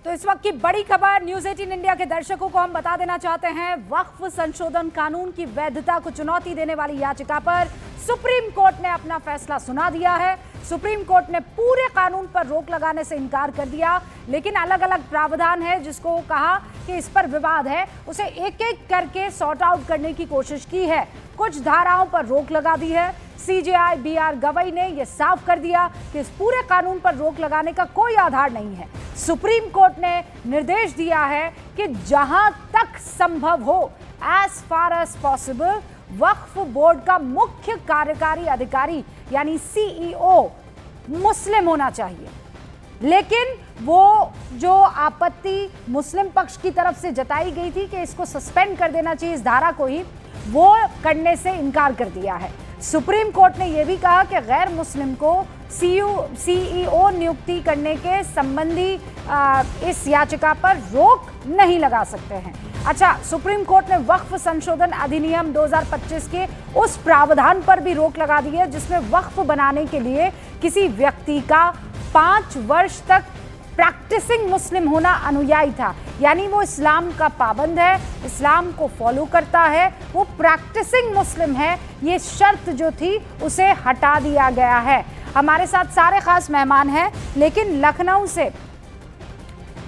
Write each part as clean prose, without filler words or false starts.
तो इस वक्त की बड़ी खबर न्यूज 18 इंडिया के दर्शकों को हम बता देना चाहते हैं। वक्फ संशोधन कानून की वैधता को चुनौती देने वाली याचिका पर सुप्रीम कोर्ट ने अपना फैसला सुना दिया है। सुप्रीम कोर्ट ने पूरे कानून पर रोक लगाने से इनकार कर दिया, लेकिन अलग अलग प्रावधान है जिसको कहा कि इस पर विवाद है, उसे एक एक करके सॉर्ट आउट करने की कोशिश की है। कुछ धाराओं पर रोक लगा दी है। सीजेआई बीआर गवई ने यह साफ कर दिया कि इस पूरे कानून पर रोक लगाने का कोई आधार नहीं है। सुप्रीम कोर्ट ने निर्देश दिया है कि जहां तक संभव हो, एज फार एज पॉसिबल, वक्फ बोर्ड का मुख्य कार्यकारी अधिकारी यानी सीईओ मुस्लिम होना चाहिए। लेकिन वो जो आपत्ति मुस्लिम पक्ष की तरफ से जताई गई थी कि इसको सस्पेंड कर देना चाहिए, इस धारा को ही, वो करने से इनकार कर दिया है। सुप्रीम कोर्ट ने यह भी कहा कि गैर मुस्लिम को सीईओ नियुक्ति करने के संबंधी इस याचिका पर रोक नहीं लगा सकते हैं। अच्छा, सुप्रीम कोर्ट ने वक्फ संशोधन अधिनियम 2025 के उस प्रावधान पर भी रोक लगा दी है जिसमें वक्फ बनाने के लिए किसी व्यक्ति का 5 वर्ष तक प्रैक्टिसिंग मुस्लिम होना अनुयायी था, यानी वो इस्लाम का पाबंद है, इस्लाम को फॉलो करता है, वो प्रैक्टिसिंग मुस्लिम है। ये शर्त जो थी उसे हटा दिया गया है। हमारे साथ सारे खास मेहमान हैं, लेकिन लखनऊ से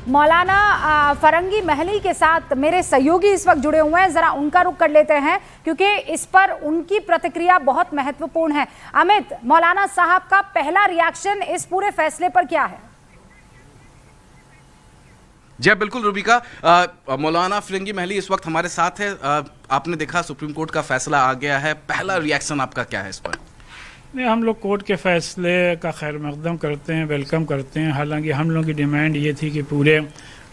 मौलाना फरंगी महली के साथ मेरे सहयोगी इस वक्त जुड़े हुए हैं। जरा उनका रुख कर लेते हैं क्योंकि इस पर उनकी प्रतिक्रिया बहुत महत्वपूर्ण है। अमित, मौलाना साहब का पहला रिएक्शन इस पूरे फैसले पर क्या है? जी बिल्कुल रूबिका, मौलाना फिरंगी महली इस वक्त हमारे साथ है। आपने देखा सुप्रीम कोर्ट का फैसला आ गया है, पहला रिएक्शन आपका क्या है इस पर? नहीं, हम लोग कोर्ट के फैसले का खैर मकदम करते हैं, वेलकम करते हैं। हालांकि हम लोगों की डिमांड ये थी कि पूरे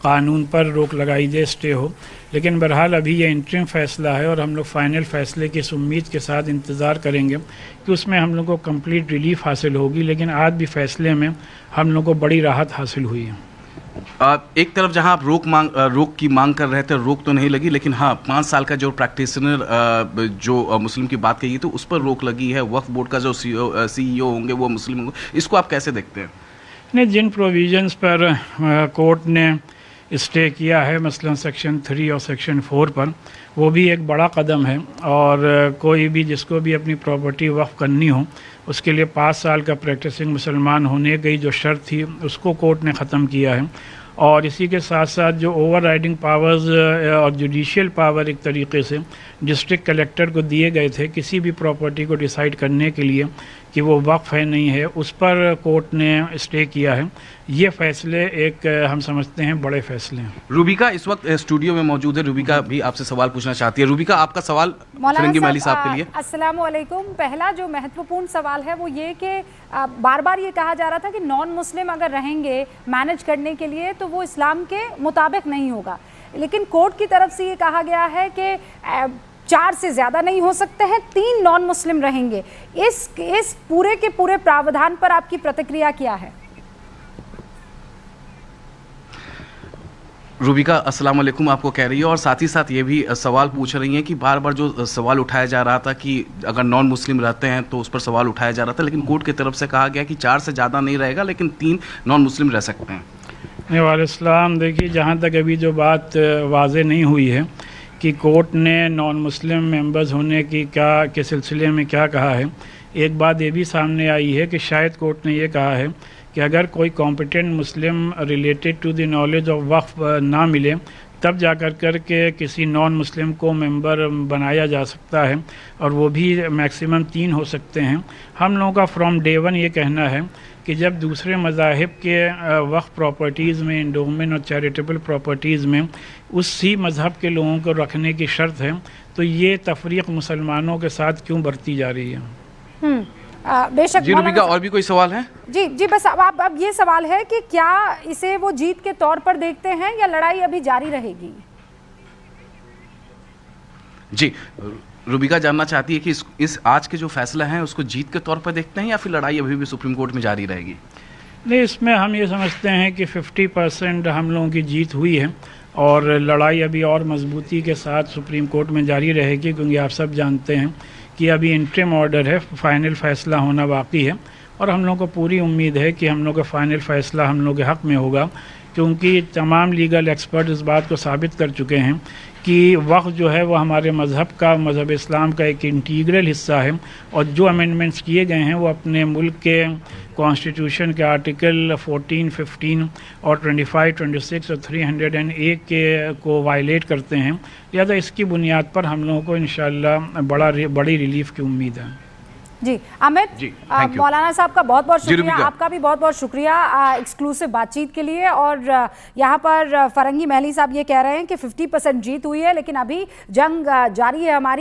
कानून पर रोक लगाई जाए, स्टे हो, लेकिन बहरहाल अभी ये इंटरिम फैसला है और हम लोग फाइनल फैसले की इस उम्मीद के साथ इंतज़ार करेंगे कि उसमें हम लोग को कंप्लीट रिलीफ हासिल होगी। लेकिन आज भी फैसले में हम लोग को बड़ी राहत हासिल हुई है। एक तरफ जहां आप रोक की मांग कर रहे थे, रोक तो नहीं लगी, लेकिन हाँ 5 साल का जो प्रैक्टिशनर जो मुस्लिम की बात कही तो उस पर रोक लगी है। वक्फ बोर्ड का जो सीईओ होंगे वो मुस्लिम होंगे, इसको आप कैसे देखते हैं? नहीं, जिन प्रोविजंस पर कोर्ट ने स्टे किया है, मसलन सेक्शन 3 और सेक्शन 4 पर, वो भी एक बड़ा कदम है। और कोई भी जिसको भी अपनी प्रॉपर्टी वक्फ करनी हो, उसके लिए 5 साल का प्रैक्टिसिंग मुसलमान होने की जो शर्त थी उसको कोर्ट ने ख़त्म किया है। और इसी के साथ साथ जो ओवर राइडिंग पावर्स और जुडिशियल पावर एक तरीके से डिस्ट्रिक्ट कलेक्टर को दिए गए थे किसी भी प्रॉपर्टी को डिसाइड करने के लिए कि वो वक्फ है नहीं है, उस पर कोर्ट ने स्टे किया है। ये फैसले एक हम समझते हैं बड़े फैसले हैं। रूबिका इस वक्त स्टूडियो में मौजूद है, रूबिका भी आपसे सवाल पूछना चाहती है। रूबिका, आपका सवाल फिरंगी महली साहब के लिए। अस्सलाम वालेकुम। पहला जो महत्वपूर्ण सवाल है वो ये कि बार बार ये कहा जा रहा था कि नॉन मुस्लिम अगर रहेंगे मैनेज करने के लिए तो वो इस्लाम के मुताबिक नहीं होगा, लेकिन कोर्ट की तरफ से ये कहा गया है कि 4 से ज़्यादा नहीं हो सकते हैं, 3 नॉन मुस्लिम रहेंगे। इस पूरे के पूरे प्रावधान पर आपकी प्रतिक्रिया क्या है? रूबिका अस्सलाम वालेकुम आपको कह रही है, और साथ ही साथ ये भी सवाल पूछ रही हैं कि बार बार जो सवाल उठाया जा रहा था कि अगर नॉन मुस्लिम रहते हैं तो उस पर सवाल उठाया जा रहा था, लेकिन कोर्ट की तरफ से कहा गया कि 4 से ज़्यादा नहीं रहेगा, लेकिन 3 नॉन मुस्लिम रह सकते हैं। वालेकुम, देखिए, जहाँ तक अभी जो बात वाज़े नहीं हुई है कि कोर्ट ने नॉन मुस्लिम मेंबर्स होने की के सिलसिले में क्या कहा है, एक बात ये भी सामने आई है कि शायद कोर्ट ने ये कहा है कि अगर कोई competent Muslim related to the knowledge of waqf ना मिले तब जाकर के किसी नॉन मुस्लिम को मेंबर बनाया जा सकता है, और वो भी मैक्सिमम 3 हो सकते हैं। हम लोगों का फ्रॉम डे 1 ये कहना है कि जब दूसरे मज़ाहिब के वक्फ प्रॉपर्टीज़ में, इंडोमेंट और चैरिटेबल प्रॉपर्टीज़ में उसी मज़हब के लोगों को रखने की शर्त है, तो ये तफरीक मुसलमानों के साथ क्यों बरती जा रही है? बेशक। जी रूबिका, और भी कोई सवाल है? जी बस अब ये सवाल है कि क्या इसे वो जीत के तौर पर देखते हैं या लड़ाई अभी जारी रहेगी? जी, रूबिका जानना चाहती है कि इस आज के जो फैसला है उसको जीत के तौर पर देखते हैं या फिर लड़ाई अभी भी सुप्रीम कोर्ट में जारी रहेगी? नहीं, इसमें हम ये समझते हैं कि 50% हम लोगों की जीत हुई है और लड़ाई अभी और मजबूती के साथ सुप्रीम कोर्ट में जारी रहेगी, क्योंकि आप सब जानते हैं कि अभी इंटरिम ऑर्डर है, फाइनल फैसला होना बाकी है, और हम लोग को पूरी उम्मीद है कि हम लोग का फाइनल फैसला हम लोग के हक़ में होगा, क्योंकि तमाम लीगल एक्सपर्ट इस बात को साबित कर चुके हैं कि वक्फ जो है वो हमारे मज़हब इस्लाम का एक इंटीग्रल हिस्सा है, और जो अमेंडमेंट्स किए गए हैं वो अपने मुल्क के कॉन्स्टिट्यूशन के आर्टिकल 14, 15 और 25, 26 और 301 के को वायलेट करते हैं। लिहाजा इसकी बुनियाद पर हम लोगों को इंशाअल्लाह बड़ी रिलीफ की उम्मीद है। जी अमित, जी, thank you। मौलाना साहब का बहुत बहुत शुक्रिया, रुबिका। आपका भी बहुत बहुत शुक्रिया एक्सक्लूसिव बातचीत के लिए। और यहाँ पर फरंगी महली साहब ये कह रहे हैं कि 50% जीत हुई है, लेकिन अभी जंग जारी है हमारी।